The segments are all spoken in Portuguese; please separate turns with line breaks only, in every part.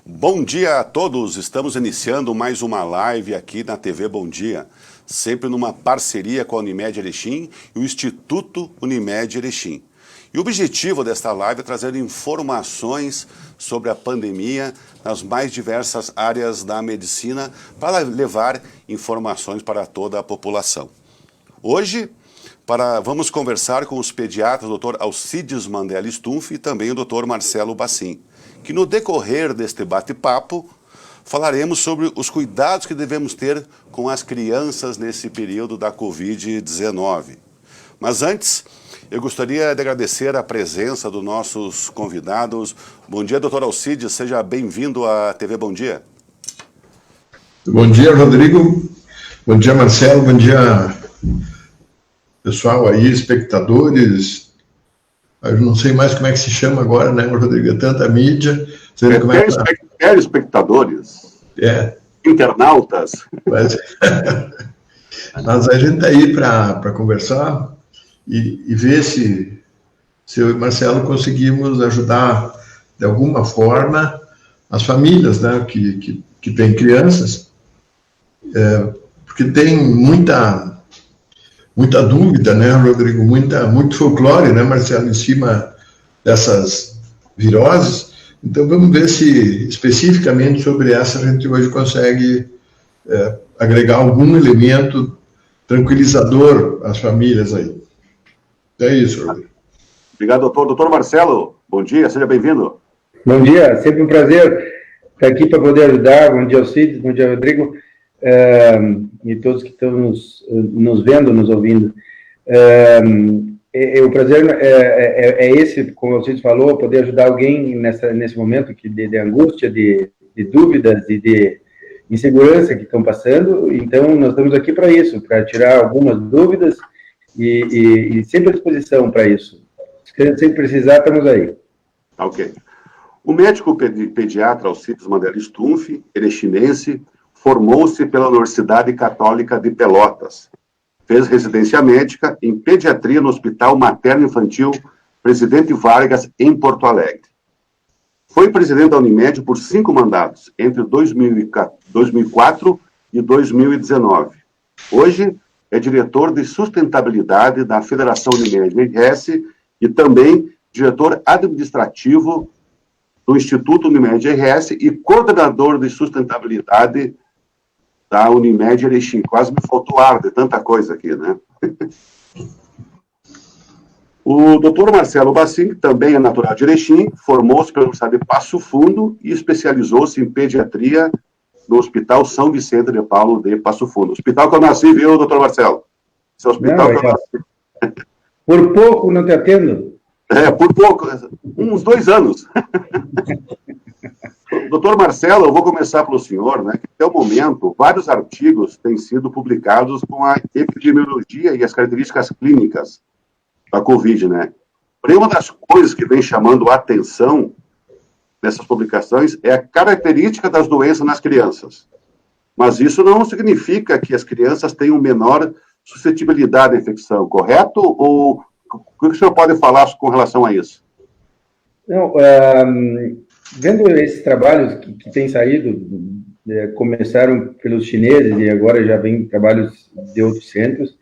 Bom dia a todos, estamos iniciando mais uma live aqui na TV Bom Dia, sempre numa parceria com a Unimed Erechim e o Instituto Unimed Erechim. E o objetivo desta live é trazer informações sobre a pandemia nas mais diversas áreas da medicina para levar informações para toda a população. Hoje, vamos conversar com os pediatras Dr. Alcides Mandella Stumpf e também o Dr. Marcelo Bassin, que no decorrer deste bate-papo falaremos sobre os cuidados que devemos ter com as crianças nesse período da Covid-19. Mas antes, eu gostaria de agradecer a presença dos nossos convidados. Bom dia, Dr. Alcides, seja bem-vindo à TV Bom Dia.
Bom dia, Rodrigo. Bom dia, Marcelo. Bom dia, pessoal aí, espectadores. Eu não sei mais como é que se chama agora, né, Rodrigo? É tanta mídia.
Telespectadores. Internautas.
Mas a gente está aí para conversar e ver se eu e Marcelo conseguimos ajudar de alguma forma as famílias, né, que têm crianças, porque tem muita dúvida, né, Rodrigo, muito folclore, né, Marcelo, em cima dessas viroses. Então, vamos ver se, especificamente sobre essa, a gente hoje consegue agregar algum elemento tranquilizador às famílias aí. É isso, Rodrigo.
Obrigado, doutor. Doutor Marcelo, bom dia, seja bem-vindo.
Bom dia, sempre um prazer estar aqui para poder ajudar. Bom dia, Alcides, bom dia, Rodrigo. E todos que estão nos vendo, nos ouvindo. O prazer é esse, como o Cid falou, poder ajudar alguém nesse momento de angústia, de dúvidas e de insegurança que estão passando. Então, nós estamos aqui para isso, para tirar algumas dúvidas e sempre à disposição para isso. Se precisar, estamos aí.
Ok. O médico pediatra Alcides Mandella Stumpf, erechinense, formou-se pela Universidade Católica de Pelotas. Fez residência médica em pediatria no Hospital Materno-Infantil Presidente Vargas, em Porto Alegre. Foi presidente da Unimed por 5 mandatos, entre 2004 e 2019. Hoje é diretor de sustentabilidade da Federação Unimed-RS e também diretor administrativo do Instituto Unimed-RS e coordenador de sustentabilidade da Unimed Erechim. Quase me faltou ar de tanta coisa aqui, né? O doutor Marcelo Bassin, que também é natural de Erechim, formou-se pela Universidade de Passo Fundo e especializou-se em pediatria no Hospital São Vicente de Paulo de Passo Fundo. Hospital que eu nasci, viu, doutor Marcelo? Esse é o hospital que eu nasci.
Por pouco não te atendo?
Por pouco, uns 2 anos. Doutor Marcelo, eu vou começar pelo senhor, né, que até o momento, vários artigos têm sido publicados com a epidemiologia e as características clínicas da Covid, né? Porém, uma das coisas que vem chamando a atenção nessas publicações é a característica das doenças nas crianças. Mas isso não significa que as crianças tenham menor suscetibilidade à infecção, correto? Ou o que o senhor pode falar com relação a isso?
Não, vendo esses trabalhos que têm saído, começaram pelos chineses e agora já vem trabalhos de outros centros,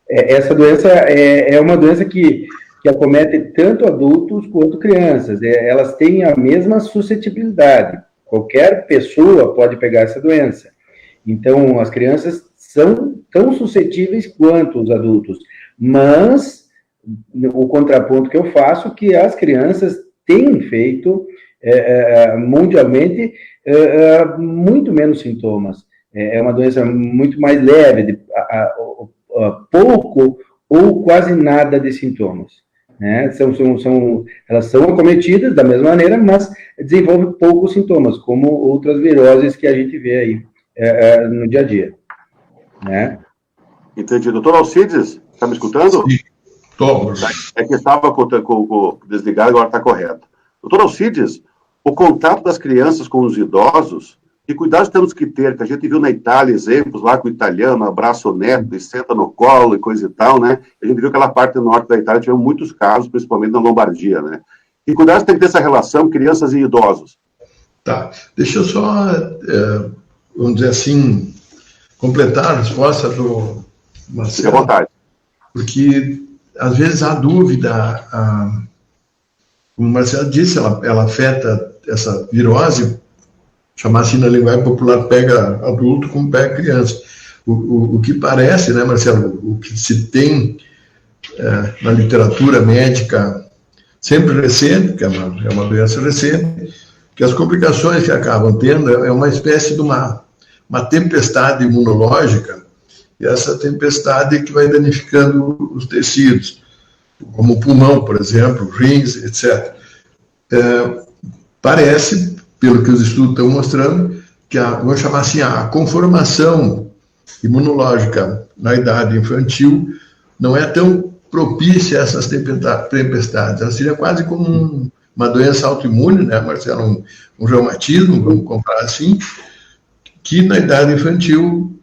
essa doença é uma doença que acomete tanto adultos quanto crianças. Elas têm a mesma suscetibilidade. Qualquer pessoa pode pegar essa doença. Então, as crianças são tão suscetíveis quanto os adultos. Mas, o contraponto que eu faço é que as crianças têm feito mundialmente muito menos sintomas. É uma doença muito mais leve, pouco ou quase nada de sintomas. Né? Elas são acometidas da mesma maneira, mas desenvolvem poucos sintomas, como outras viroses que a gente vê aí no dia a dia. Né?
Entendi. Doutor Alcides, está me escutando?
Sim, estou.
É que estava com desligado, agora está correto. Doutor Alcides, o contato das crianças com os idosos, que cuidados temos que ter, que a gente viu na Itália exemplos lá com o italiano, abraça o neto e senta no colo e coisa e tal, né? A gente viu aquela parte norte da Itália, tivemos muitos casos, principalmente na Lombardia, né? Que cuidados tem que ter essa relação crianças e idosos?
Tá. Deixa eu só, vamos dizer assim, completar a resposta do Marcelo.
Fique à vontade.
Porque, às vezes, há dúvida, como o Marcelo disse, ela afeta essa virose, chamar assim na linguagem popular, pega adulto como pega criança. O que parece, né, Marcelo, o que se tem na literatura médica sempre recente, que é uma doença recente, que as complicações que acabam tendo é uma espécie de uma tempestade imunológica, e essa tempestade que vai danificando os tecidos, como o pulmão, por exemplo, rins, etc. Parece, pelo que os estudos estão mostrando, que vamos chamar assim, a conformação imunológica na idade infantil não é tão propícia a essas tempestades. Ela seria quase como uma doença autoimune, né, Marcelo? Um reumatismo, vamos comparar assim, que na idade infantil,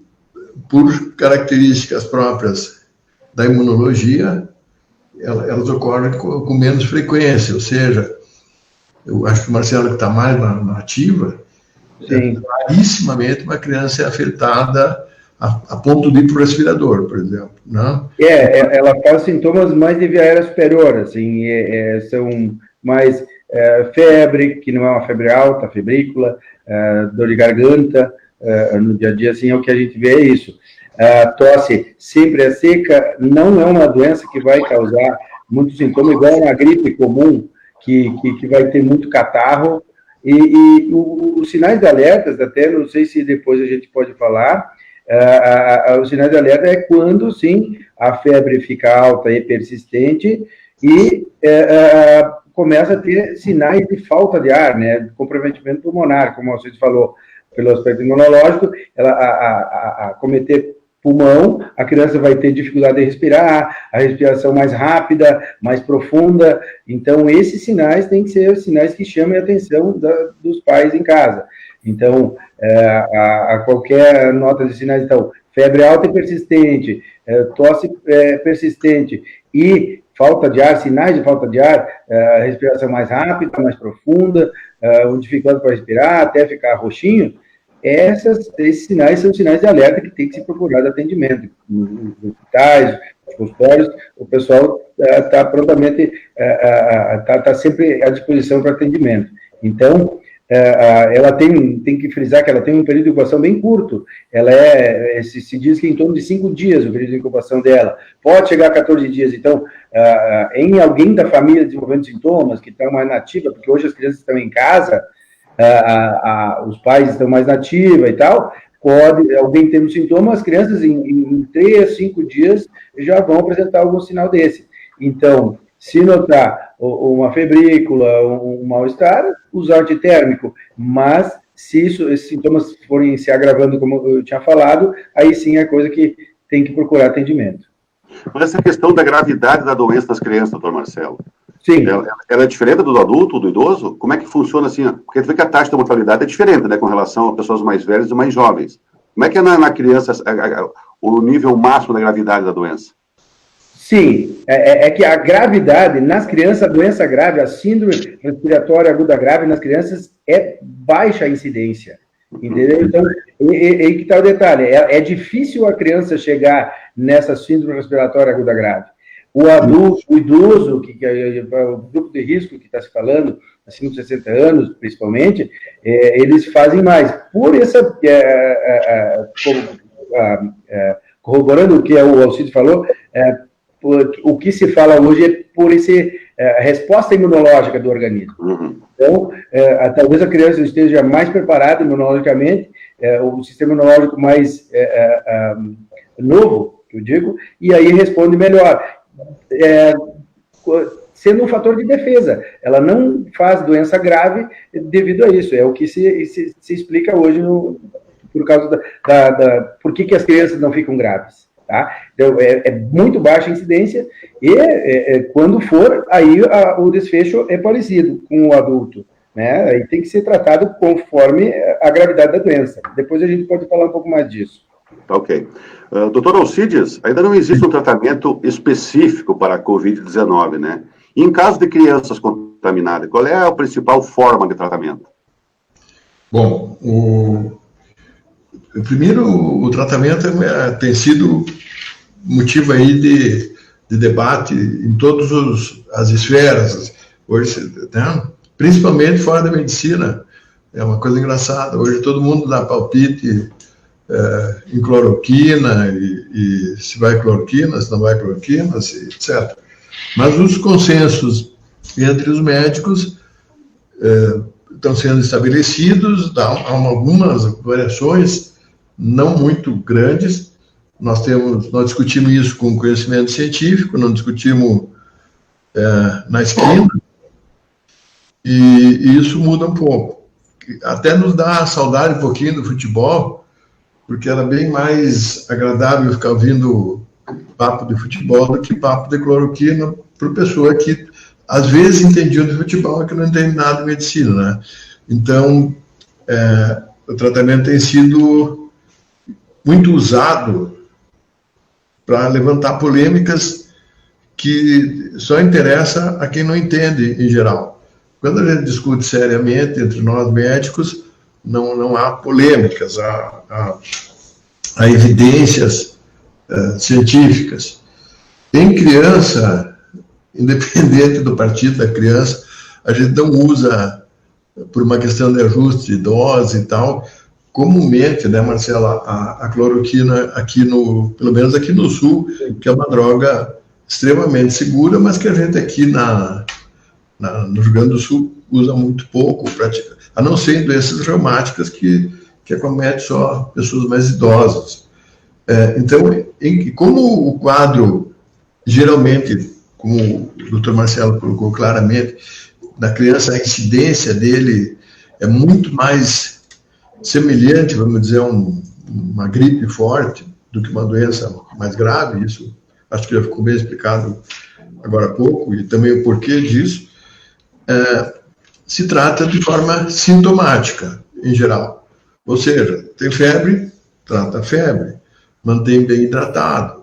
por características próprias da imunologia, elas ocorrem com menos frequência, ou seja, eu acho que o Marcelo, que está mais na ativa, rarissimamente uma criança é afetada a ponto de ir para o respirador, por exemplo. Não?
Ela faz sintomas mais de via aérea superior, assim, são mais febre, que não é uma febre alta, febrícula, dor de garganta, no dia a dia, assim, é o que a gente vê, é isso. Tosse sempre é seca, não é uma doença que vai causar muitos sintomas, igual uma gripe comum, que vai ter muito catarro, e os sinais de alertas, até não sei se depois a gente pode falar, os sinais de alerta é quando, sim, a febre fica alta e persistente e começa a ter sinais de falta de ar, né, comprometimento pulmonar, como você falou, pelo aspecto imunológico, ela cometer pulmão, a criança vai ter dificuldade de respirar, a respiração mais rápida, mais profunda. Então, esses sinais têm que ser sinais que chamem a atenção dos pais em casa. Então, a qualquer nota de sinais, então, febre alta e persistente, tosse persistente e falta de ar, sinais de falta de ar, respiração mais rápida, mais profunda, dificuldade para respirar, até ficar roxinho, esses sinais são sinais de alerta que tem que se procurar de atendimento. Nos hospitais, nos consultórios, o pessoal está prontamente, está sempre à disposição para atendimento. Então, ela tem que frisar que ela tem um período de incubação bem curto. Ela se diz que em torno de 5 dias o período de incubação dela. Pode chegar a 14 dias. Então, em alguém da família desenvolvendo sintomas, que está mais nativa, porque hoje as crianças estão em casa, os pais estão mais nativos e tal, pode alguém tendo sintomas, as crianças em 3 a 5 dias já vão apresentar algum sinal desse. Então, se notar uma febrícula, um mal-estar, usar antitérmico, mas se esses sintomas forem se agravando, como eu tinha falado, aí sim é coisa que tem que procurar atendimento.
Mas essa questão da gravidade da doença das crianças, doutor Marcelo,
sim.
Ela é diferente do adulto, do idoso? Como é que funciona assim? Porque a gente vê que a taxa de mortalidade é diferente, né, com relação a pessoas mais velhas e mais jovens. Como é que é na criança o nível máximo da gravidade da doença?
Sim, que a gravidade, nas crianças, a doença grave, a síndrome respiratória aguda grave nas crianças é baixa incidência, entendeu? Então, aí que está o detalhe, é difícil a criança chegar nessa síndrome respiratória aguda grave. O adulto, o idoso, que é o grupo de risco que está se falando, acima de 60 anos, principalmente, eles fazem mais. Por essa, corroborando o que o Alcides falou, o que se fala hoje é por essa resposta imunológica do organismo. Então, talvez a criança esteja mais preparada imunologicamente, o sistema imunológico mais novo, que eu digo, e aí responde melhor. Sendo um fator de defesa. Ela não faz doença grave devido a isso. É o que se explica hoje por causa por que as crianças não ficam graves. Tá? Então, é muito baixa a incidência e quando for, aí o desfecho é parecido com o adulto. Né? Aí tem que ser tratado conforme a gravidade da doença. Depois a gente pode falar um pouco mais disso.
Ok. Doutor Alcides, ainda não existe um tratamento específico para a Covid-19, né? E em caso de crianças contaminadas, qual é a principal forma de tratamento?
Bom, primeiro, o tratamento tem sido motivo aí de debate em todas as esferas, hoje, né? Principalmente fora da medicina. É uma coisa engraçada, hoje todo mundo dá palpite em cloroquina, e se vai cloroquina, se não vai cloroquina, etc. Mas os consensos entre os médicos estão sendo estabelecidos, há algumas variações não muito grandes. Nós discutimos isso com conhecimento científico, não discutimos na esquina, e isso muda um pouco. Até nos dá saudade um pouquinho do futebol, porque era bem mais agradável ficar ouvindo papo de futebol do que papo de cloroquina para pessoa que às vezes entendiam de futebol e que não entende nada de medicina, né? Então, o tratamento tem sido muito usado para levantar polêmicas que só interessa a quem não entende em geral. Quando a gente discute seriamente entre nós médicos, não há polêmicas, há evidências científicas. Em criança, independente do partido da criança, a gente não usa, por uma questão de ajuste de dose e tal, comumente, né, Marcela, a cloroquina aqui pelo menos aqui no Sul, que é uma droga extremamente segura, mas que a gente aqui no Rio Grande do Sul usa muito pouco, a não ser em doenças reumáticas que acomete só pessoas mais idosas. Então, como o quadro, geralmente, como o Dr. Marcelo colocou claramente, na criança a incidência dele é muito mais semelhante, vamos dizer, uma gripe forte do que uma doença mais grave. Isso acho que já ficou bem explicado agora há pouco, e também o porquê disso. Se trata de forma sintomática, em geral. Ou seja, tem febre, trata a febre, mantém bem hidratado,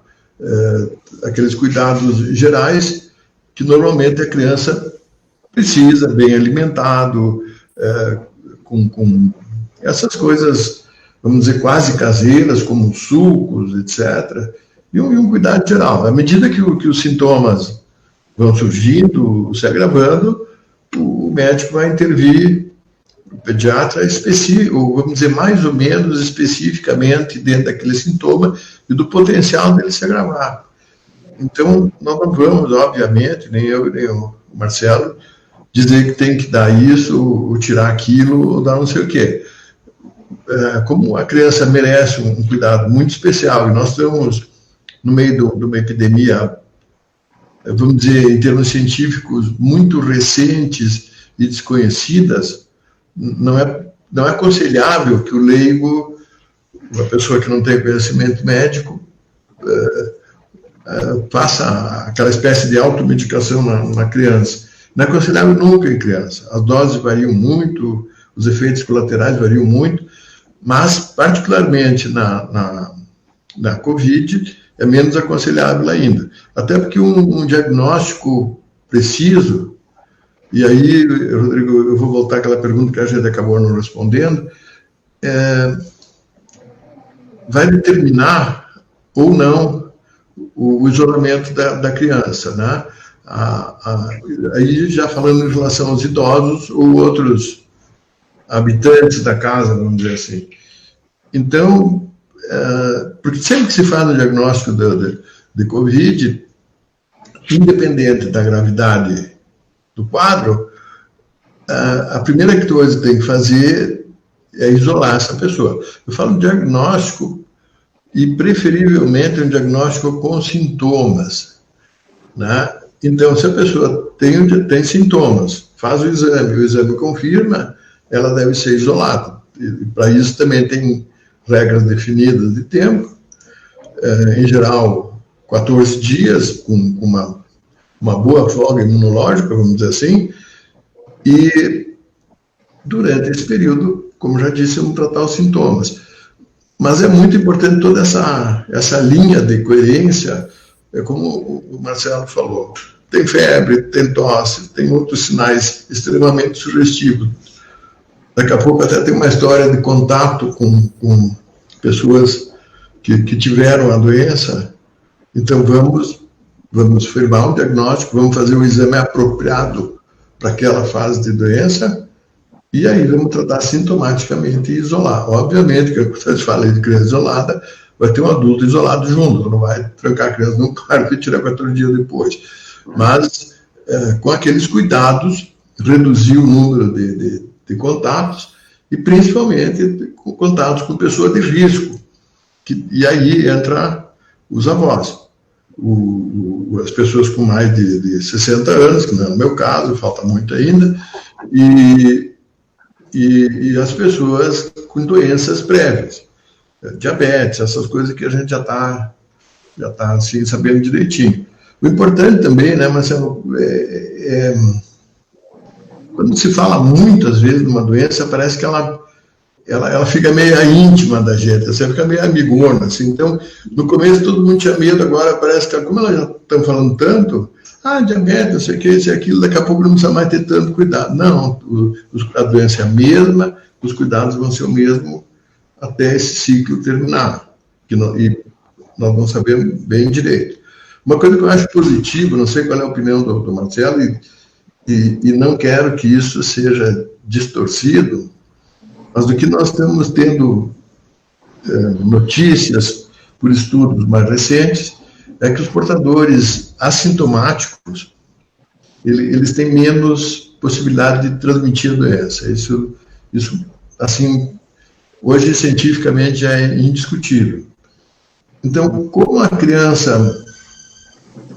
aqueles cuidados gerais que normalmente a criança precisa, bem alimentado, com essas coisas, vamos dizer, quase caseiras, como sucos, etc., e um cuidado geral. À medida que os sintomas vão surgindo, se agravando, o médico vai intervir, o pediatra ou vamos dizer, mais ou menos especificamente dentro daquele sintoma e do potencial dele se agravar. Então, nós não vamos, obviamente, nem eu, nem o Marcelo, dizer que tem que dar isso, ou tirar aquilo, ou dar não sei o quê. Como a criança merece um cuidado muito especial, e nós estamos no meio de uma epidemia, vamos dizer, em termos científicos, muito recentes e desconhecidas, não é aconselhável que o leigo, uma pessoa que não tem conhecimento médico, faça aquela espécie de automedicação na criança. Não é aconselhável nunca em criança. As doses variam muito, os efeitos colaterais variam muito, mas, particularmente na COVID, é menos aconselhável ainda. Até porque um diagnóstico preciso, e aí, Rodrigo, eu vou voltar àquela pergunta que a gente acabou não respondendo, vai determinar ou não o isolamento da criança, né? Aí já falando em relação aos idosos ou outros habitantes da casa, vamos dizer assim. Então, porque sempre que se faz o diagnóstico de COVID, independente da gravidade do quadro, a primeira coisa que tem que fazer é isolar essa pessoa. Eu falo diagnóstico e, preferivelmente, um diagnóstico com sintomas, né? Então, se a pessoa tem sintomas, faz o exame confirma, ela deve ser isolada. E para isso também tem regras definidas de tempo, em geral 14 dias, com uma boa folga imunológica, vamos dizer assim, e durante esse período, como já disse, vamos tratar os sintomas. Mas é muito importante toda essa linha de coerência, como o Marcelo falou, tem febre, tem tosse, tem outros sinais extremamente sugestivos Daqui a pouco até tem uma história de contato com pessoas que tiveram a doença. Então, vamos firmar um diagnóstico, vamos fazer um exame apropriado para aquela fase de doença, e aí vamos tratar sintomaticamente e isolar. Obviamente, que vocês falam de criança isolada, vai ter um adulto isolado junto, não vai trancar a criança num quarto e tirar 4 dias depois. Mas, com aqueles cuidados, reduzir o número de contatos, e principalmente contatos com pessoas de risco. E aí entra os avós. As pessoas com mais de 60 anos, que não é o meu caso, falta muito ainda, e as pessoas com doenças prévias, diabetes, essas coisas que a gente já tá assim, sabendo direitinho. O importante também, né, Marcelo, quando se fala muito, às vezes, de uma doença, parece que ela fica meio íntima da gente, você fica meio amigona, assim. Então, no começo todo mundo tinha medo, agora parece que, como elas já estão falando tanto, diabetes, não sei o que, isso e aquilo, daqui a pouco não precisa mais ter tanto cuidado. Não, a doença é a mesma, os cuidados vão ser o mesmo até esse ciclo terminar, e nós vamos saber bem direito. Uma coisa que eu acho positiva, não sei qual é a opinião do Marcelo, e não quero que isso seja distorcido, mas do que nós estamos tendo notícias por estudos mais recentes, é que os portadores assintomáticos, eles têm menos possibilidade de transmitir a doença. Isso assim, hoje cientificamente já é indiscutível. Então, como a criança,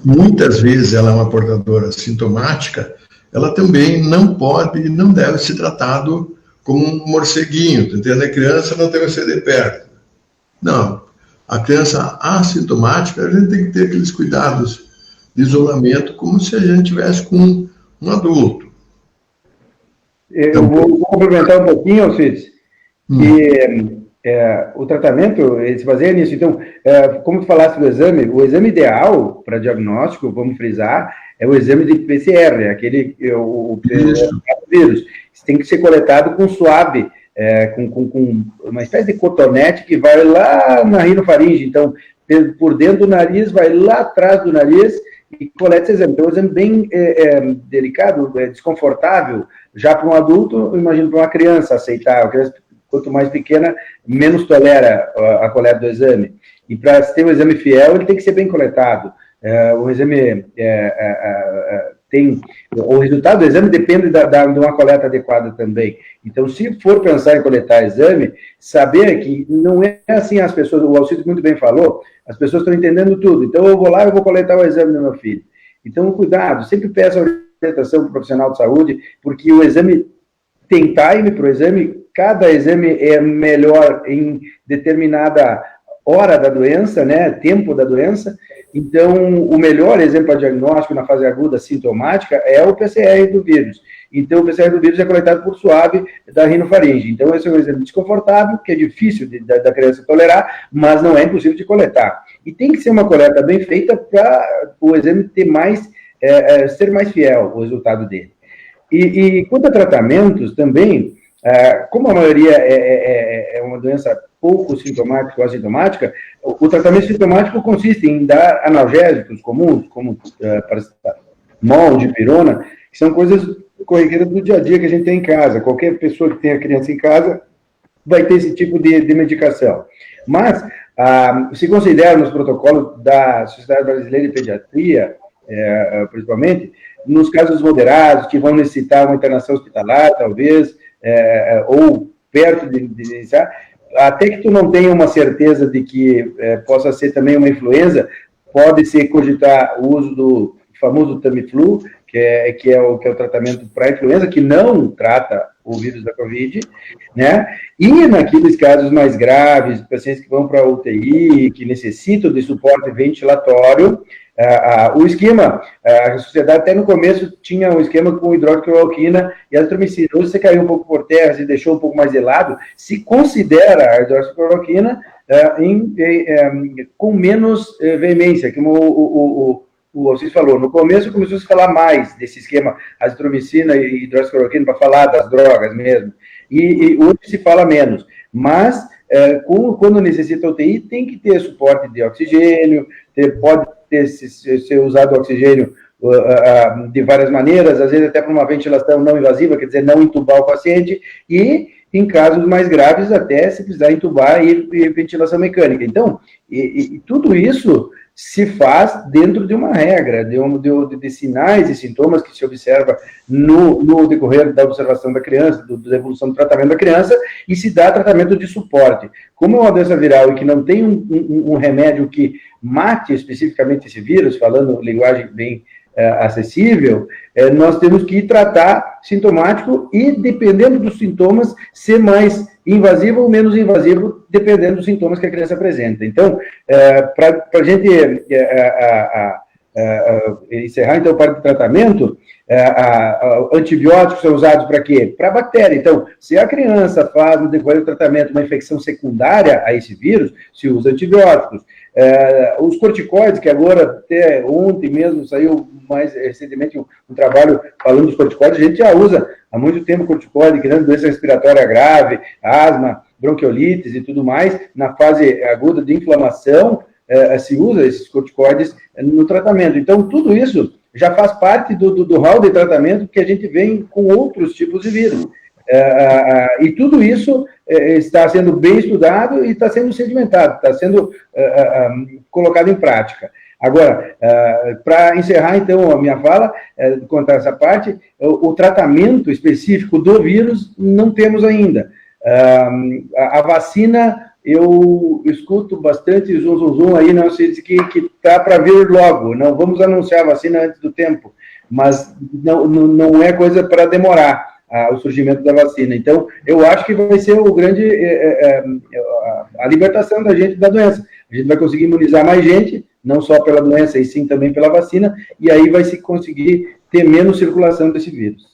muitas vezes ela é uma portadora assintomática, ela também não pode e não deve ser tratado como um morceguinho, entendeu? A criança não deve ser de perto. Não. A criança assintomática, a gente tem que ter aqueles cuidados de isolamento como se a gente tivesse com um adulto.
Eu vou complementar um pouquinho, Alcides, que o tratamento se baseia nisso. Então, como tu falaste do exame, o exame ideal para diagnóstico, vamos frisar, é o exame de PCR, aquele o vírus. Isso tem que ser coletado com suave, com uma espécie de cotonete que vai lá na rinofaringe. Então, por dentro do nariz, vai lá atrás do nariz e coleta esse exame. Então, é um exame bem delicado, desconfortável, já para um adulto, imagino para uma criança aceitar. A criança, quanto mais pequena, menos tolera a coleta do exame. E para ter um exame fiel, ele tem que ser bem coletado. O exame o resultado do exame depende de uma coleta adequada também. Então, se for pensar em coletar exame, saber que não é assim as pessoas, o Alcides muito bem falou, as pessoas estão entendendo tudo. Então, eu vou lá e vou coletar o exame do meu filho. Então, cuidado, sempre peça orientação para o profissional de saúde, porque o exame tem time para o exame, cada exame é melhor em determinada hora da doença, né, tempo da doença. Então, o melhor exemplo para diagnóstico na fase aguda sintomática é o PCR do vírus. Então, o PCR do vírus é coletado por suave da rinofaringe. Então, esse é um exame desconfortável, que é difícil da criança tolerar, mas não é impossível de coletar. E tem que ser uma coleta bem feita para o exame ter ser mais fiel, o resultado dele. E quanto a tratamentos, também, como a maioria é uma doença pouco sintomática ou assintomática, o tratamento sintomático consiste em dar analgésicos comuns, como paracetamol, dipirona, que são coisas corriqueiras do dia a dia que a gente tem em casa. Qualquer pessoa que tenha criança em casa vai ter esse tipo de medicação. Mas, se considera nos protocolos da Sociedade Brasileira de Pediatria, principalmente, nos casos moderados, que vão necessitar uma internação hospitalar, talvez, ou perto de iniciar, até que tu não tenha uma certeza de que possa ser também uma influenza, pode-se cogitar o uso do famoso Tamiflu, que é o tratamento para a influenza, que não trata o vírus da Covid, né? E naqueles casos mais graves, pacientes que vão para a UTI, que necessitam de suporte ventilatório, o esquema, a sociedade até no começo tinha um esquema com hidroxicloroquina e azitromicina. Hoje você caiu um pouco por terra, se deixou um pouco mais de lado, se considera a hidroxicloroquina com menos veemência, como o Alcides falou. No começo começou a se falar mais desse esquema azitromicina e hidroxicloroquina para falar das drogas mesmo. e hoje se fala menos. Mas, quando necessita UTI, tem que ter suporte de oxigênio, pode ser usado oxigênio de várias maneiras, às vezes até para uma ventilação não invasiva, quer dizer, não entubar o paciente, e em casos mais graves, até se precisar entubar e ventilação mecânica. Então, tudo isso se faz dentro de uma regra, de sinais e sintomas que se observa no decorrer da observação da criança, da evolução do tratamento da criança, e se dá tratamento de suporte. Como é uma doença viral e que não tem um remédio que mate especificamente esse vírus, falando linguagem bem acessível, nós temos que tratar sintomático e, dependendo dos sintomas, ser mais invasivo ou menos invasivo, dependendo dos sintomas que a criança apresenta. Então, para a gente encerrar, então, parte do tratamento, antibióticos são usados para quê? Para bactéria. Então, se a criança faz, no decorrer do tratamento, uma infecção secundária a esse vírus, se usa antibióticos. Os corticoides, que agora, até ontem mesmo, saiu mais recentemente um trabalho falando dos corticoides, a gente já usa há muito tempo corticoide, criando doença respiratória grave, asma, bronquiolites e tudo mais, na fase aguda de inflamação, se usa esses corticoides no tratamento. Então, tudo isso já faz parte do hall de tratamento que a gente vem com outros tipos de vírus. E tudo isso está sendo bem estudado e está sendo sedimentado, está sendo colocado em prática. Agora, para encerrar, então, a minha fala, quanto a essa parte, o tratamento específico do vírus não temos ainda. A vacina, eu escuto bastante zum aí, não sei se que está para vir logo, não vamos anunciar a vacina antes do tempo, mas não é coisa para demorar o surgimento da vacina. Então, eu acho que vai ser o grande, a libertação da gente da doença. A gente vai conseguir imunizar mais gente, não só pela doença, e sim também pela vacina, e aí vai se conseguir ter menos circulação desse vírus.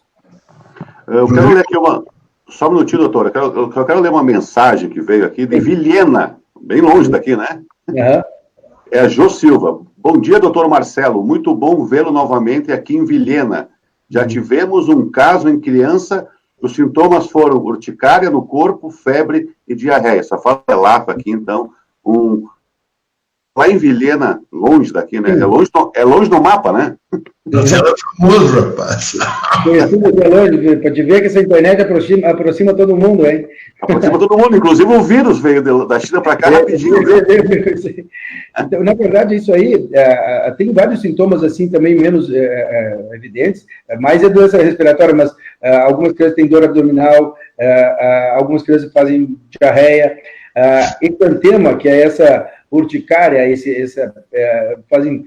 Eu quero ler aqui só um minutinho, doutora, eu quero ler uma mensagem que veio aqui de Vilhena, bem longe daqui, né?
Uhum.
É a Jô Silva. Bom dia, doutor Marcelo, muito bom vê-lo novamente aqui em Vilhena. Já tivemos um caso em criança, os sintomas foram urticária no corpo, febre e diarreia. Só fala relato aqui, então, lá em Vilhena, longe daqui, né? É longe no mapa, né?
Ela é famoso, rapaz.
Conhecido até longe, para te ver que essa internet aproxima todo mundo, hein?
Aproxima todo mundo, inclusive o vírus veio da China para cá rapidinho.
Então, na verdade, isso aí, tem vários sintomas assim também menos evidentes, mais é doença respiratória, mas algumas crianças têm dor abdominal, algumas crianças fazem diarreia, exantema, que é essa urticária, fazem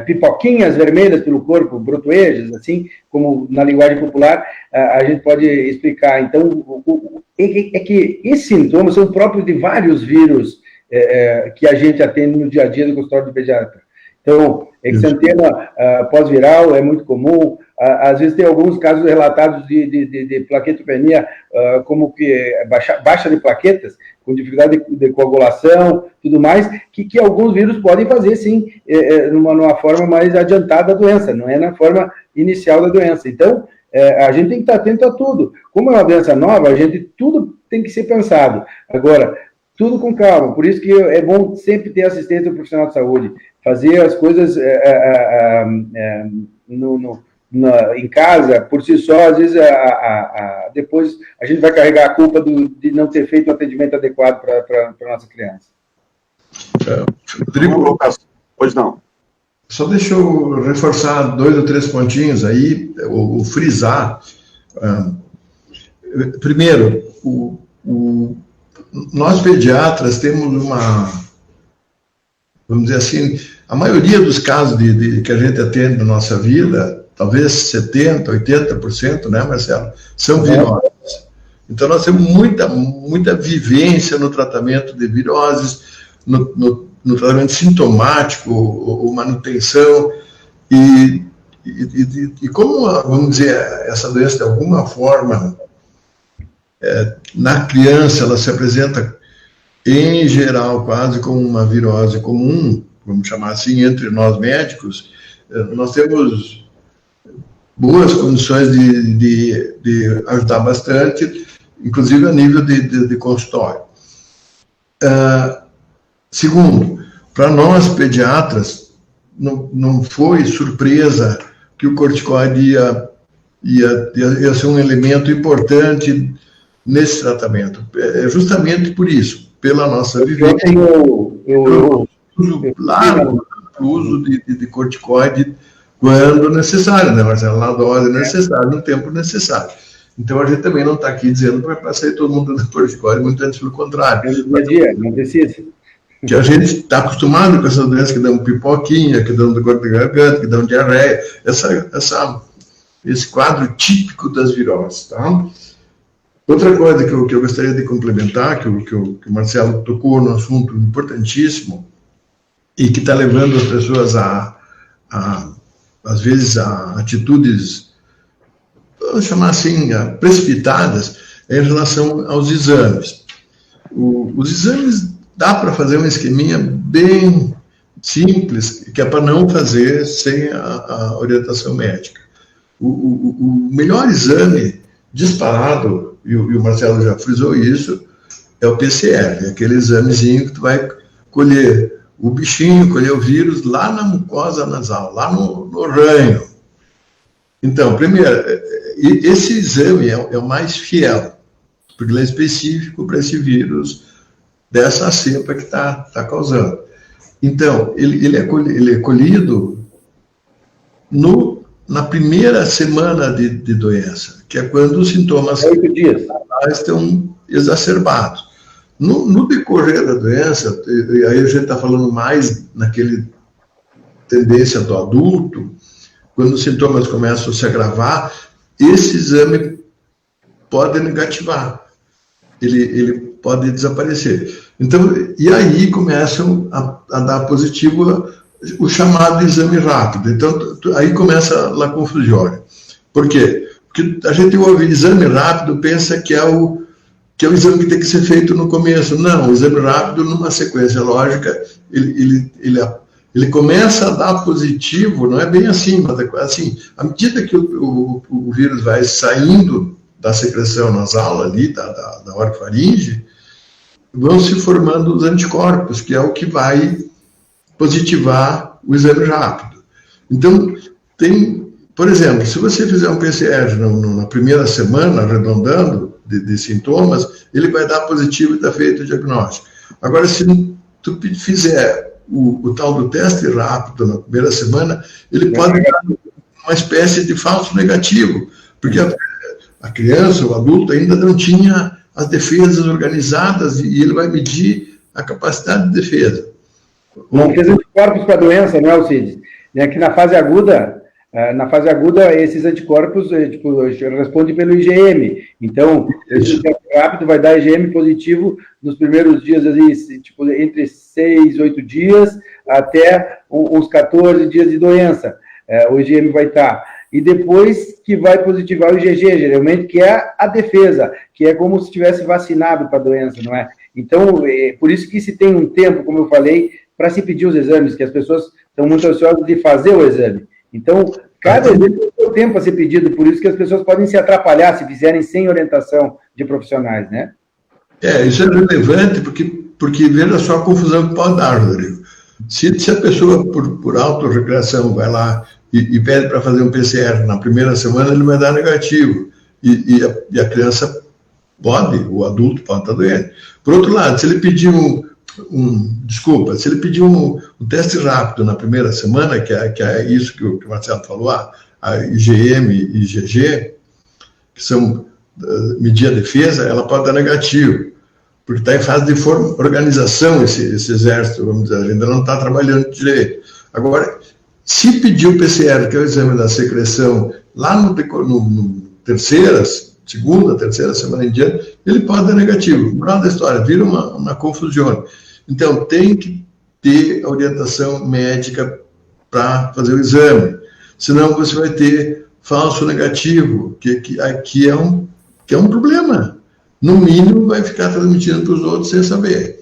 pipoquinhas vermelhas pelo corpo, brotoejas, assim, como na linguagem popular, a gente pode explicar. Então, é que esses sintomas são próprios de vários vírus que a gente atende no dia a dia do consultório de pediatra. Então, exantema pós-viral é muito comum. Às vezes tem alguns casos relatados de plaquetopenia, como que baixa de plaquetas, com dificuldade de coagulação, tudo mais, que alguns vírus podem fazer, sim, numa forma mais adiantada da doença, não é na forma inicial da doença. Então, a gente tem que estar atento a tudo. Como é uma doença nova, tudo tem que ser pensado. Agora, tudo com calma, por isso que é bom sempre ter assistência do profissional de saúde, fazer as coisas em casa, por si só, às vezes depois a gente vai carregar a culpa de não ter feito um atendimento adequado para a nossa criança.
Rodrigo,
pois não.
Só deixa eu reforçar 2 ou 3 pontinhos aí, ou frisar. Primeiro, nós pediatras temos vamos dizer assim, a maioria dos casos que a gente atende na nossa vida, talvez 70%, 80%, né, Marcelo, são viroses. Então, nós temos muita vivência no tratamento de viroses, no tratamento sintomático, ou manutenção, e como, vamos dizer, essa doença, de alguma forma, na criança, ela se apresenta, em geral, quase como uma virose comum, vamos chamar assim, entre nós médicos, nós temos boas condições de ajudar bastante, inclusive a nível de consultório. Segundo, para nós pediatras, não foi surpresa que o corticoide ia ser um elemento importante nesse tratamento. É justamente por isso, pela nossa vivência, o uso de corticoide quando necessário, né, Marcelo? Na dose necessária, no tempo necessário. Então, a gente também não está aqui dizendo para sair todo mundo dando corticoide, muito antes pelo contrário.
No dia a dia, não precisa.
Que a gente está acostumado com essas doenças que dão pipoquinha, que dão dor de garganta, que dão diarreia, esse quadro típico das viroses, tá? Outra coisa que eu gostaria de complementar, que o Marcelo tocou no assunto importantíssimo, e que está levando as pessoas às vezes, a atitudes, vamos chamar assim, precipitadas, em relação aos exames. Os exames dá para fazer um esqueminha bem simples, que é para não fazer sem a orientação médica. O melhor exame disparado, e o Marcelo já frisou isso, é o PCR, aquele examezinho que tu vai colher o bichinho, colher o vírus lá na mucosa nasal, lá no ranho. Então, primeiro, esse exame é o mais fiel, porque ele é específico para esse vírus dessa cepa que está causando. Então, ele é colhido na primeira semana de doença, que é quando os sintomas estão exacerbados. No decorrer da doença, e aí a gente está falando mais naquele tendência do adulto, quando os sintomas começam a se agravar, esse exame pode negativar, ele pode desaparecer. Então, e aí começam a dar positivo o chamado exame rápido. Então, aí começa a confusão. Por quê? Porque a gente ouve exame rápido, pensa que é o exame que tem que ser feito no começo. Não, o exame rápido, numa sequência lógica, ele começa a dar positivo, não é bem assim, mas assim, à medida que o vírus vai saindo da secreção nasal ali, da orofaringe, vão se formando os anticorpos, que é o que vai positivar o exame rápido. Então, por exemplo, se você fizer um PCR na primeira semana, arredondando, de sintomas, ele vai dar positivo e está feito o diagnóstico. Agora, se tu fizer o tal do teste rápido na primeira semana, ele pode dar uma espécie de falso negativo, porque a criança, o adulto, ainda não tinha as defesas organizadas e ele vai medir a capacidade de defesa.
Não fez anticorpos para a doença, não é, Alcides? Que na fase aguda, esses anticorpos respondem pelo IgM. Então, esse teste rápido vai dar IgM positivo nos primeiros dias, ali, entre 6 e 8 dias, até uns 14 dias de doença. O IgM vai estar. E depois que vai positivar o IgG, geralmente, que é a defesa, que é como se tivesse vacinado para a doença, não é? Então, por isso que se tem um tempo, como eu falei, para se pedir os exames, que as pessoas estão muito ansiosas de fazer o exame. Então, cada exame tem tempo a ser pedido, por isso que as pessoas podem se atrapalhar se fizerem sem orientação de profissionais, né?
Isso é relevante, porque veja só a confusão que pode dar, Rodrigo. Se a pessoa, por autorrecreação, vai lá e pede para fazer um PCR na primeira semana, ele vai dar negativo. E a criança o adulto pode estar doente. Por outro lado, se ele pedir se ele pedir um teste rápido na primeira semana, que é isso que o Marcelo falou, a IgM e IgG, que são medir a defesa, ela pode dar negativo, porque está em fase de organização esse exército, vamos dizer, ainda não está trabalhando direito. Agora, se pedir o PCR, que é o exame da secreção, lá no segunda, terceira semana em diante, ele pode dar negativo. No final da história, vira uma confusão. Então, tem que ter orientação médica para fazer o exame. Senão, você vai ter falso negativo, que é um problema. No mínimo, vai ficar transmitindo para os outros sem saber.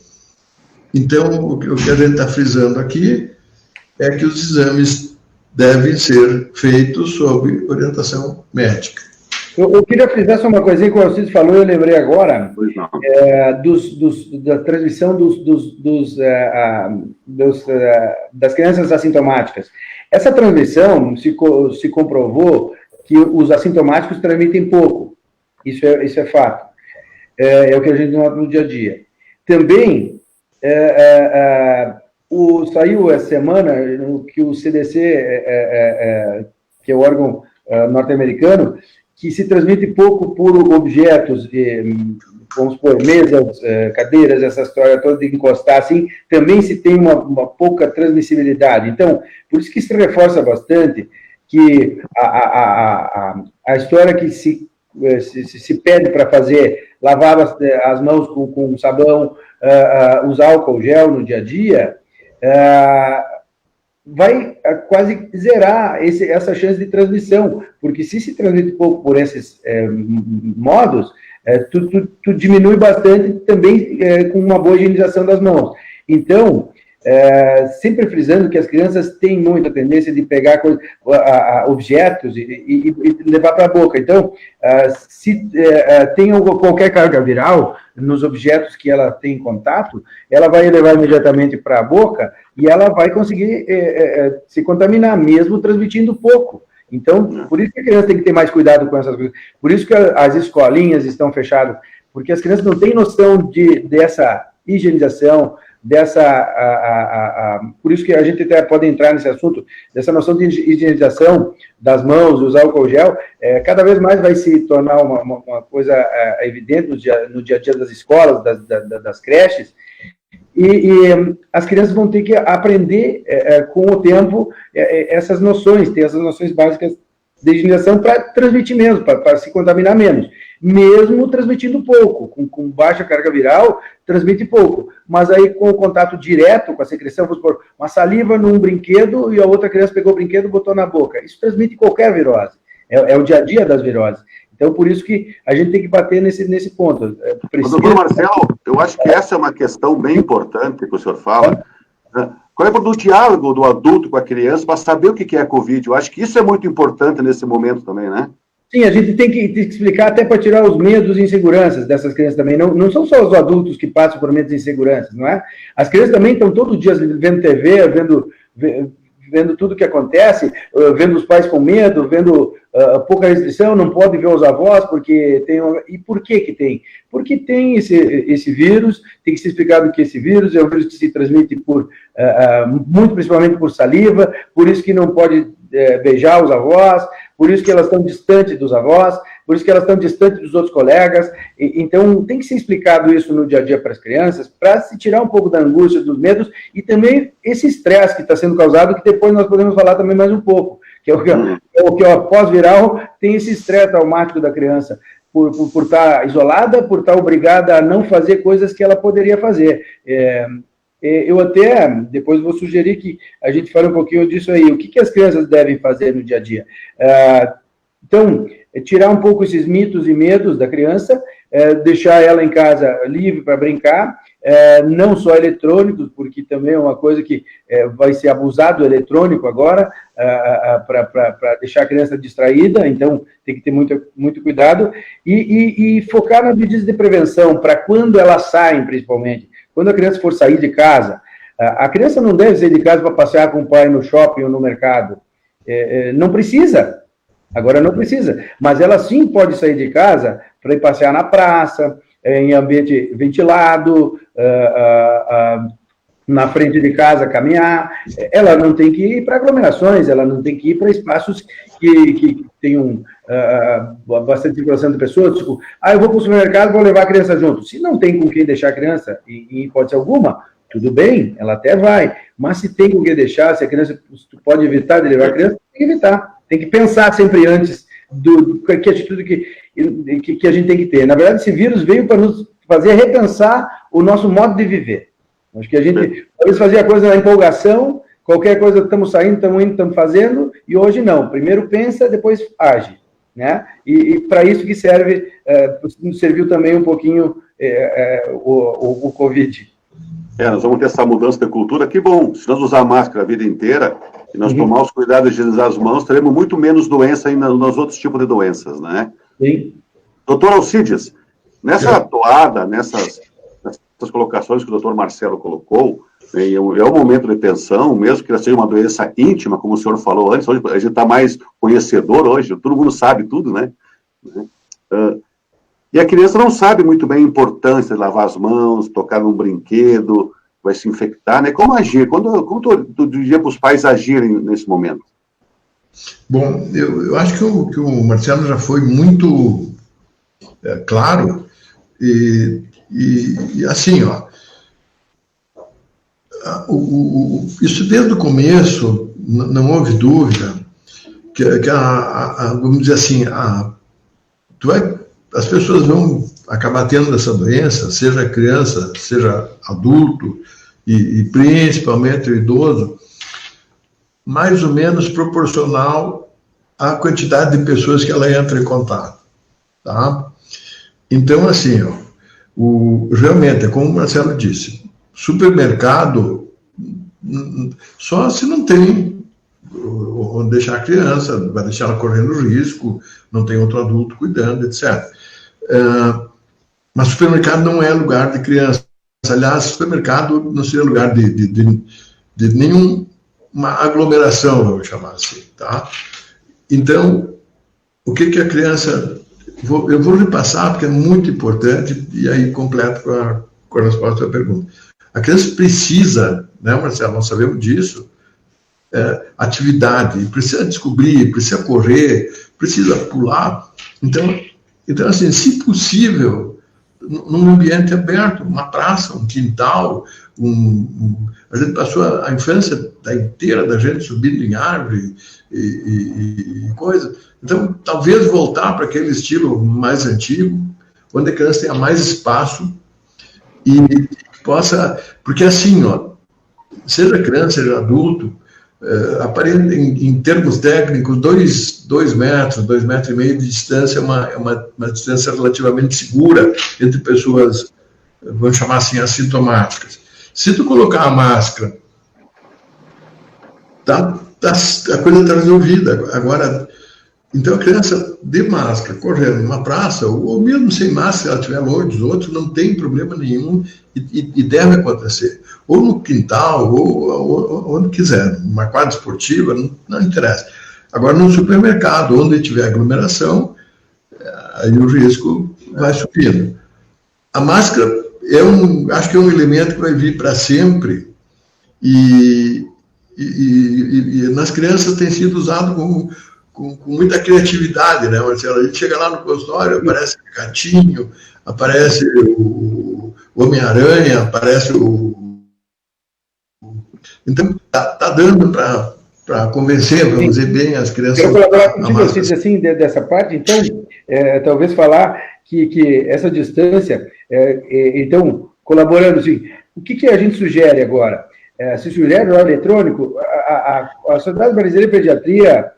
Então, o que a gente está frisando aqui é que os exames devem ser feitos sob orientação médica.
Eu queria frisar só uma coisinha que o Alcides falou, eu lembrei agora, da transmissão das crianças assintomáticas. Essa transmissão se comprovou que os assintomáticos transmitem pouco. Isso é fato. É o que a gente nota no dia a dia. Também, saiu essa semana que o CDC, que é o órgão norte-americano, que se transmite pouco por objetos, vamos supor, mesas, cadeiras, essa história toda de encostar, assim, também se tem uma pouca transmissibilidade. Então, por isso que se reforça bastante que a história que se pede para fazer, lavar as mãos com sabão, usar álcool gel no dia a dia, vai quase zerar essa chance de transmissão, porque se transmite pouco por esses modos, tu diminui bastante também com uma boa higienização das mãos. Então, sempre frisando que as crianças têm muita tendência de pegar objetos e levar para a boca. Então, se tem qualquer carga viral nos objetos que ela tem contato, ela vai levar imediatamente para a boca e ela vai conseguir se contaminar, mesmo transmitindo pouco. Então, por isso que a criança tem que ter mais cuidado com essas coisas. Por isso que as escolinhas estão fechadas, porque as crianças não têm noção dessa higienização, por isso que a gente até pode entrar nesse assunto, dessa noção de higienização das mãos, usar álcool gel, cada vez mais vai se tornar uma coisa evidente no dia a dia das escolas, das creches, e as crianças vão ter que aprender com o tempo essas noções, ter essas noções básicas de higienização para transmitir menos, para se contaminar menos. Mesmo transmitindo pouco, com baixa carga viral, transmite pouco. Mas aí, com o contato direto com a secreção, vamos supor, uma saliva num brinquedo e a outra criança pegou o brinquedo e botou na boca. Isso transmite qualquer virose. É o dia a dia das viroses. Então, por isso que a gente tem que bater nesse ponto.
Doutor Marcelo, eu acho que essa é uma questão bem importante que o senhor fala. Qual é o diálogo do adulto com a criança para saber o que é a Covid? Eu acho que isso é muito importante nesse momento também, né?
Sim, a gente tem que explicar até para tirar os medos e inseguranças dessas crianças também. Não são só os adultos que passam por medos e inseguranças, não é? As crianças também estão todo dia vendo TV, vendo tudo o que acontece, vendo os pais com medo, vendo pouca restrição, não pode ver os avós, porque tem... E por que tem? Porque tem esse vírus, tem que ser explicado que esse vírus é um vírus que se transmite muito principalmente por saliva, por isso que não pode beijar os avós, por isso que elas estão distantes dos avós, por isso que elas estão distantes dos outros colegas. Então, tem que ser explicado isso no dia a dia para as crianças, para se tirar um pouco da angústia, dos medos, e também esse estresse que está sendo causado, que depois nós podemos falar também mais um pouco, que é o que pós-viral tem esse estresse traumático da criança, por estar isolada, por estar obrigada a não fazer coisas que ela poderia fazer. Eu até, depois vou sugerir que a gente fale um pouquinho disso aí. O que as crianças devem fazer no dia a dia? Então, tirar um pouco esses mitos e medos da criança, deixar ela em casa livre para brincar, não só eletrônicos, porque também é uma coisa que vai ser abusado eletrônico agora, para deixar a criança distraída, então tem que ter muito cuidado, e focar nas medidas de prevenção, para quando elas saem, principalmente. Quando a criança for sair de casa, a criança não deve sair de casa para passear com o pai no shopping ou no mercado. Não precisa. Agora não precisa. Mas ela sim pode sair de casa para ir passear na praça, em ambiente ventilado, na frente de casa caminhar. Ela não tem que ir para aglomerações, ela não tem que ir para espaços que tenham bastante circulação de pessoas, tipo, eu vou para o supermercado, vou levar a criança junto. Se não tem com quem deixar a criança, em hipótese alguma, tudo bem, ela até vai. Mas se tem com quem deixar, se a criança pode evitar de levar a criança, tem que evitar. Tem que pensar sempre antes que atitude que a gente tem que ter. Na verdade, esse vírus veio para nos fazer repensar o nosso modo de viver. Acho que a gente talvez fazia a coisa na empolgação, qualquer coisa estamos saindo, estamos indo, estamos fazendo, e hoje não. Primeiro pensa, depois age. Né? E para isso que serviu também um pouquinho o Covid.
Nós vamos ter essa mudança de cultura. Que bom, se nós usar máscara a vida inteira, e nós tomar os cuidados de higienizar as mãos, teremos muito menos doença ainda nos outros tipos de doenças, né?
Sim.
Doutor Alcides, nessa toada, nessas colocações que o doutor Marcelo colocou, é o momento de tensão, mesmo que seja uma doença íntima, como o senhor falou antes, hoje a gente está mais conhecedor hoje, todo mundo sabe tudo, né? E a criança não sabe muito bem a importância de lavar as mãos, tocar num brinquedo, vai se infectar, né? Como agir? Como tu diria para os pais agirem nesse momento?
Bom, eu acho que o Marcelo já foi muito claro, e assim, ó, isso desde o começo, não houve dúvida, que vamos dizer assim, as pessoas vão acabar tendo essa doença, seja criança, seja adulto, e principalmente o idoso, mais ou menos proporcional à quantidade de pessoas que ela entra em contato, tá? Então, assim, ó, realmente, como o Marcelo disse, supermercado, só se não tem onde deixar a criança, vai deixar ela correndo risco, não tem outro adulto cuidando, etc. Mas supermercado não é lugar de criança. Aliás, supermercado não seria lugar de nenhuma aglomeração, vamos chamar assim, tá? Então, o que a criança... Eu vou repassar, porque é muito importante, e aí completo com a resposta à pergunta. A criança precisa, né, Marcelo, nós sabemos disso, atividade, precisa descobrir, precisa correr, precisa pular. Então assim, se possível, num ambiente aberto, uma praça, um quintal, a gente passou a infância inteira da gente subindo em árvore e coisa. Então, talvez voltar para aquele estilo mais antigo, onde a criança tenha mais espaço e possa... Porque assim, ó, seja criança, seja adulto, aparenta, em termos técnicos, 2 metros, 2,5 metros de distância é uma distância relativamente segura entre pessoas, vamos chamar assim, assintomáticas. Se tu colocar a máscara, a coisa está resolvida. Agora, então a criança de máscara, correndo numa praça, ou mesmo sem máscara, se ela estiver longe dos outros, não tem problema nenhum e deve acontecer. Ou no quintal, ou onde quiser, numa quadra esportiva, não interessa. Agora, no supermercado, onde tiver aglomeração, aí o risco vai subindo. A máscara acho que é um elemento que vai vir para sempre e nas crianças tem sido usado com muita criatividade, né, Marcelo? A gente chega lá no consultório, aparece o gatinho, aparece o Homem-Aranha, aparece Então, tá dando para convencer, vamos dizer bem, as crianças...
Quero colaborar contigo, assim, dessa parte, então, talvez falar que essa distância, então, colaborando, assim, o que a gente sugere agora? Se sugere o eletrônico, a Sociedade Brasileira de Pediatria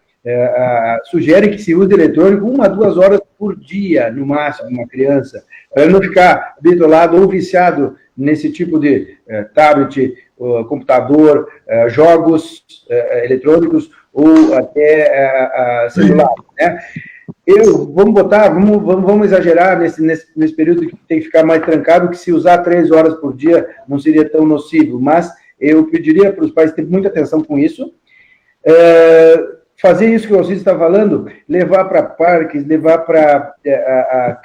sugere que se use eletrônico 1 a 2 horas por dia, no máximo, uma criança, para não ficar bitolado ou viciado nesse tipo de tablet, computador, jogos eletrônicos ou até celular, né? Vamos exagerar nesse período que tem que ficar mais trancado, que se usar 3 horas por dia não seria tão nocivo, mas eu pediria para os pais ter muita atenção com isso, fazer isso que o Alcides está falando, levar para parques, levar para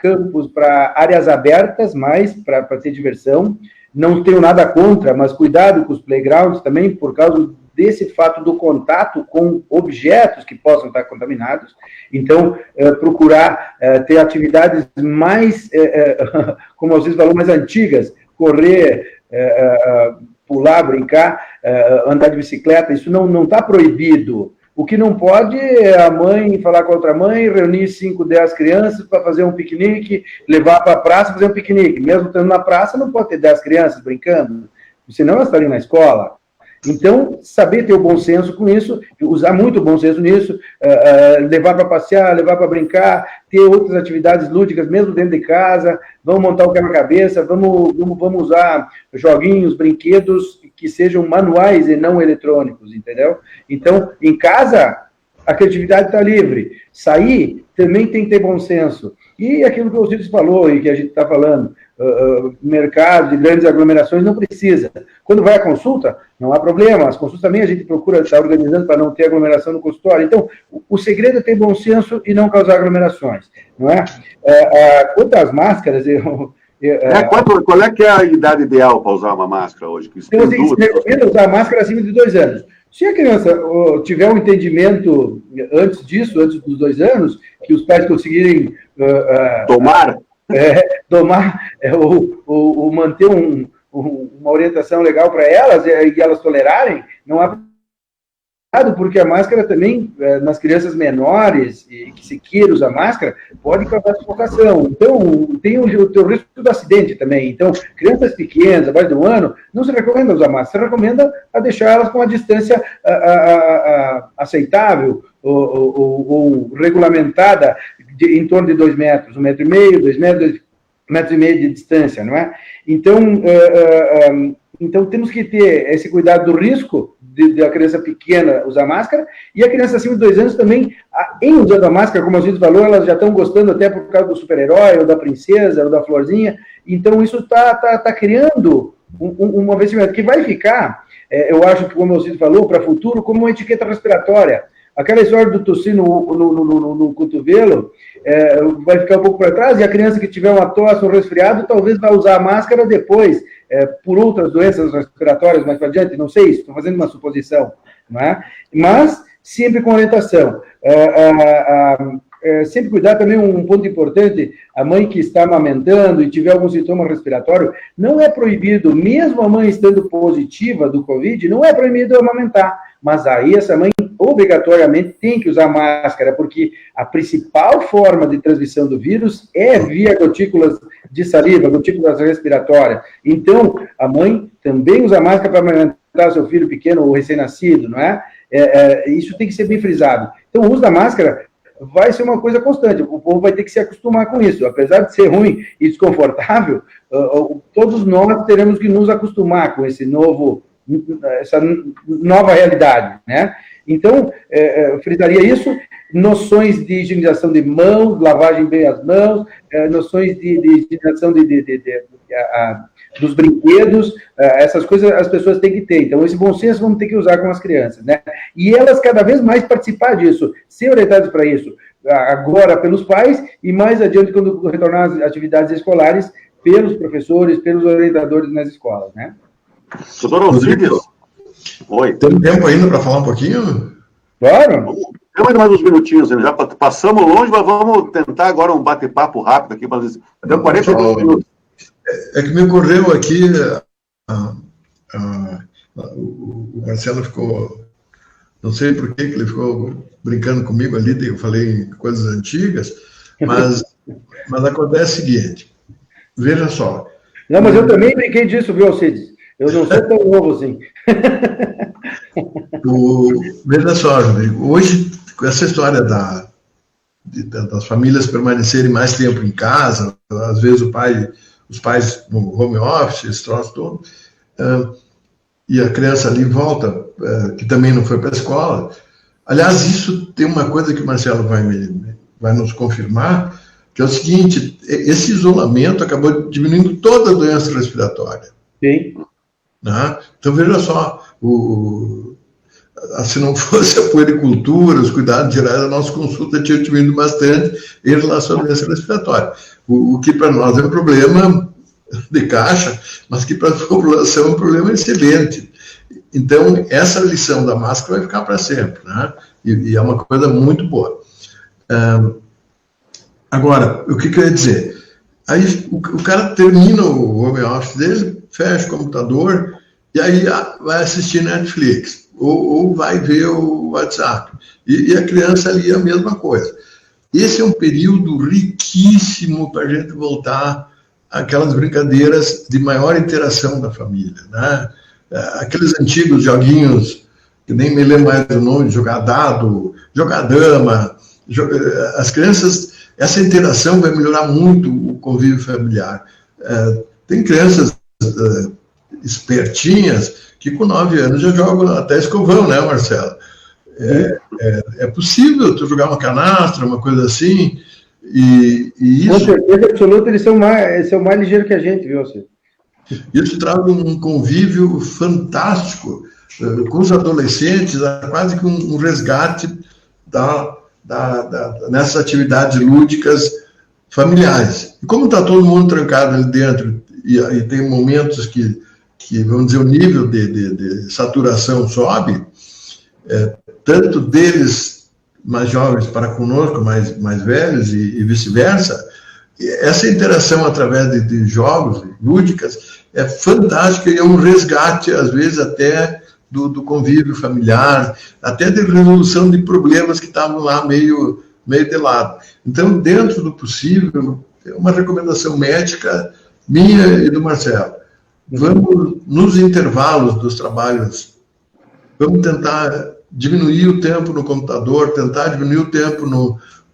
campos, para áreas abertas, mais para ter diversão. Não tenho nada contra, mas cuidado com os playgrounds também, por causa desse fato do contato com objetos que possam estar contaminados. Então, procurar ter atividades mais, como vocês falaram, mais antigas, correr, pular, brincar, andar de bicicleta, isso não está proibido. O que não pode é a mãe falar com a outra mãe, reunir 5, 10 crianças para fazer um piquenique, levar para a praça fazer um piquenique. Mesmo estando na praça, não pode ter 10 crianças brincando, senão elas estariam na escola. Então, saber ter o bom senso com isso, usar muito o bom senso nisso, levar para passear, levar para brincar, ter outras atividades lúdicas, mesmo dentro de casa, vamos montar o quebra-cabeça, vamos usar joguinhos, brinquedos que sejam manuais e não eletrônicos, entendeu? Então, em casa, a criatividade está livre. Sair também tem que ter bom senso. E aquilo que o Osiris falou e que a gente está falando, mercado de grandes aglomerações não precisa. Quando vai à consulta, não há problema. As consultas também a gente procura estar organizando para não ter aglomeração no consultório. Então, o segredo é ter bom senso e não causar aglomerações, não é? Quanto às máscaras,
qual é que é a idade ideal para usar uma máscara hoje?
Então, assim, se recomenda usar máscara acima de 2 anos. Se a criança tiver um entendimento antes disso, antes dos 2 anos, que os pais conseguirem
domar
ou manter uma orientação legal para elas e elas tolerarem, não há porque a máscara também, nas crianças menores e que se queira usar máscara, pode causar sufocação. Então, tem o risco do acidente também. Então, crianças pequenas, abaixo de 1 ano, não se recomenda usar máscara, se recomenda a deixar elas com a distância aceitável ou regulamentada em torno de 2 metros, 1,5 metro, 2 metros, 2,5 metros de distância, não é? Então, temos que ter esse cuidado do risco da criança pequena usar máscara, e a criança acima de 2 anos também, em usando a máscara, como a gente falou, elas já estão gostando até por causa do super-herói, ou da princesa, ou da florzinha, então isso está criando um investimento que vai ficar, eu acho que, como o Cid falou, para o futuro, como uma etiqueta respiratória. Aquela história do tossir no cotovelo vai ficar um pouco para trás, e a criança que tiver uma tosse ou resfriado talvez vai usar a máscara depois, por outras doenças respiratórias mais para adiante, não sei, estou fazendo uma suposição, não é? Mas sempre com orientação. Sempre cuidar também, um ponto importante, a mãe que está amamentando e tiver algum sintoma respiratório, não é proibido, mesmo a mãe estando positiva do Covid, não é proibido amamentar, mas aí essa mãe obrigatoriamente tem que usar máscara, porque a principal forma de transmissão do vírus é via gotículas de saliva, gotículas respiratórias. Então, a mãe também usa máscara para amamentar seu filho pequeno ou recém-nascido, não é? Isso tem que ser bem frisado. Então, o uso da máscara vai ser uma coisa constante, o povo vai ter que se acostumar com isso. Apesar de ser ruim e desconfortável, todos nós teremos que nos acostumar com essa nova realidade, né? Então, eu frisaria isso, noções de higienização de mãos, lavagem bem as mãos, noções de higienização dos brinquedos, essas coisas as pessoas têm que ter. Então, esse bom senso vamos ter que usar com as crianças, né? E elas cada vez mais participar disso, ser orientadas para isso, agora pelos pais e mais adiante, quando retornar às atividades escolares, pelos professores, pelos orientadores nas escolas, né?
Doutor Osiris, oi.
Tem tempo ainda para falar um pouquinho?
Claro.
Temos mais uns minutinhos, já passamos longe, mas vamos tentar agora um bate-papo rápido aqui. Deu 42 minutos.
É que me ocorreu aqui, o Marcelo ficou, não sei por que ele ficou brincando comigo ali, eu falei coisas antigas, mas acontece o seguinte, veja só.
Não, mas eu também brinquei disso, viu, Alcides? Eu não sou tão novo assim.
Veja só, Rodrigo, hoje, com essa história das famílias permanecerem mais tempo em casa, às vezes os pais no home office, esse troço todo, e a criança ali volta, que também não foi para a escola. Aliás, isso tem uma coisa que o Marcelo vai nos confirmar, que é o seguinte, esse isolamento acabou diminuindo toda a doença respiratória.
Sim.
Né? Então, veja só, se não fosse a puericultura, os cuidados gerais, a nossa consulta tinha diminuído bastante em relação à doença respiratória. O que para nós é um problema de caixa, mas que para a população é um problema excelente. Então, essa lição da máscara vai ficar para sempre, né? E é uma coisa muito boa. Agora, o que eu ia dizer? Aí o cara termina o home office dele, fecha o computador, e aí vai assistir Netflix, ou vai ver o WhatsApp. E a criança ali é a mesma coisa. Esse é um período riquíssimo para a gente voltar àquelas brincadeiras de maior interação da família, né? Aqueles antigos joguinhos, que nem me lembro mais do nome, jogar dado, jogar dama. As crianças, essa interação vai melhorar muito o convívio familiar. Tem crianças espertinhas que com 9 anos já jogam até escovão, né, Marcelo? É possível tu jogar uma canastra, uma coisa assim, e
Com
isso,
certeza absoluta, eles são mais ligeiros que a gente, viu, você?
isso traz um convívio fantástico com os adolescentes, quase que um resgate nessas atividades lúdicas familiares. E como está todo mundo trancado ali dentro, e tem momentos que, vamos dizer, o nível de saturação sobe, tanto deles mais jovens para conosco, mais velhos, e vice-versa, essa interação através de jogos lúdicas é fantástica e é um resgate, às vezes, até do convívio familiar, até de resolução de problemas que estavam lá meio de lado. Então, dentro do possível, é uma recomendação médica minha e do Marcelo. Vamos, nos intervalos dos trabalhos, vamos tentar diminuir o tempo no computador, tentar diminuir o tempo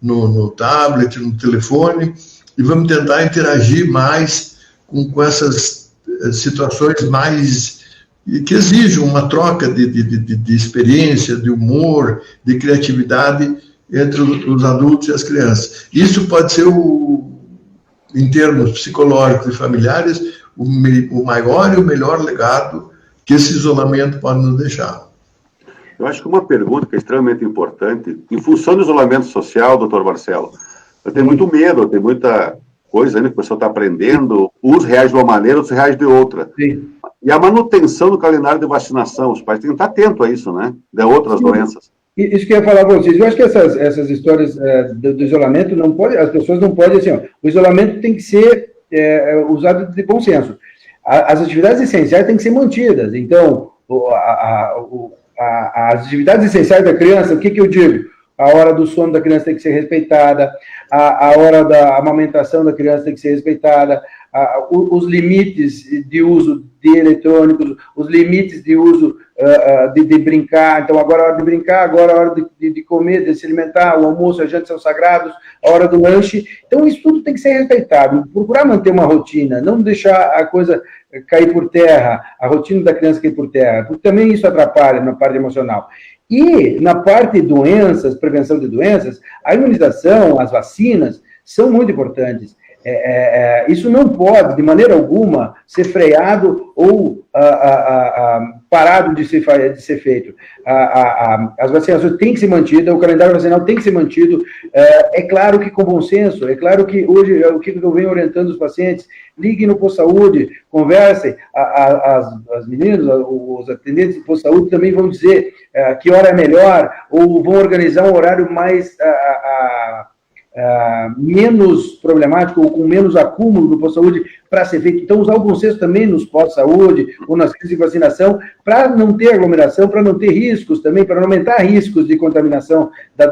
no tablet, no telefone, e vamos tentar interagir mais com essas situações mais que exigem uma troca de experiência, de humor, de criatividade entre os adultos e as crianças. Isso pode ser, em termos psicológicos e familiares, o maior e o melhor legado que esse isolamento pode nos deixar.
Eu acho que uma pergunta que é extremamente importante, em função do isolamento social, doutor Marcelo, eu tenho muito medo, tem muita coisa ainda que o pessoal está aprendendo, uns reagem de uma maneira, outros reagem de outra. Sim. E a manutenção do calendário de vacinação, os pais têm que estar atentos a isso, né? De outras doenças.
Isso que eu ia falar para vocês. Eu acho que essas histórias do isolamento, não pode, as pessoas não podem, assim, ó, o isolamento tem que ser usado de bom senso. As atividades essenciais têm que ser mantidas. Então, as atividades essenciais da criança, o que eu digo? A hora do sono da criança tem que ser respeitada, a hora da amamentação da criança tem que ser respeitada, os limites de uso de eletrônicos, os limites de uso de brincar. Então, agora é a hora de brincar, agora é a hora de comer, de se alimentar, o almoço, a janta são sagrados, a hora do lanche. Então, isso tudo tem que ser respeitado. Procurar manter uma rotina, não deixar a coisa cair por terra, a rotina da criança cair por terra, porque também isso atrapalha na parte emocional. E na parte de doenças, prevenção de doenças, a imunização, as vacinas, são muito importantes. Isso não pode, de maneira alguma, ser freado ou parado de ser feito. As vacinações têm que ser mantidas, o calendário vacinal tem que ser mantido. É claro que com bom senso, é claro que hoje, o que eu venho orientando os pacientes, liguem no posto de saúde, conversem, as meninas, os atendentes do posto de saúde também vão dizer que hora é melhor, ou vão organizar um horário mais menos problemático ou com menos acúmulo do posto de saúde para ser feito. Então, usar o bom senso também nos postos de saúde ou nas clínicas de vacinação para não ter aglomeração, para não ter riscos também, para não aumentar riscos de contaminação da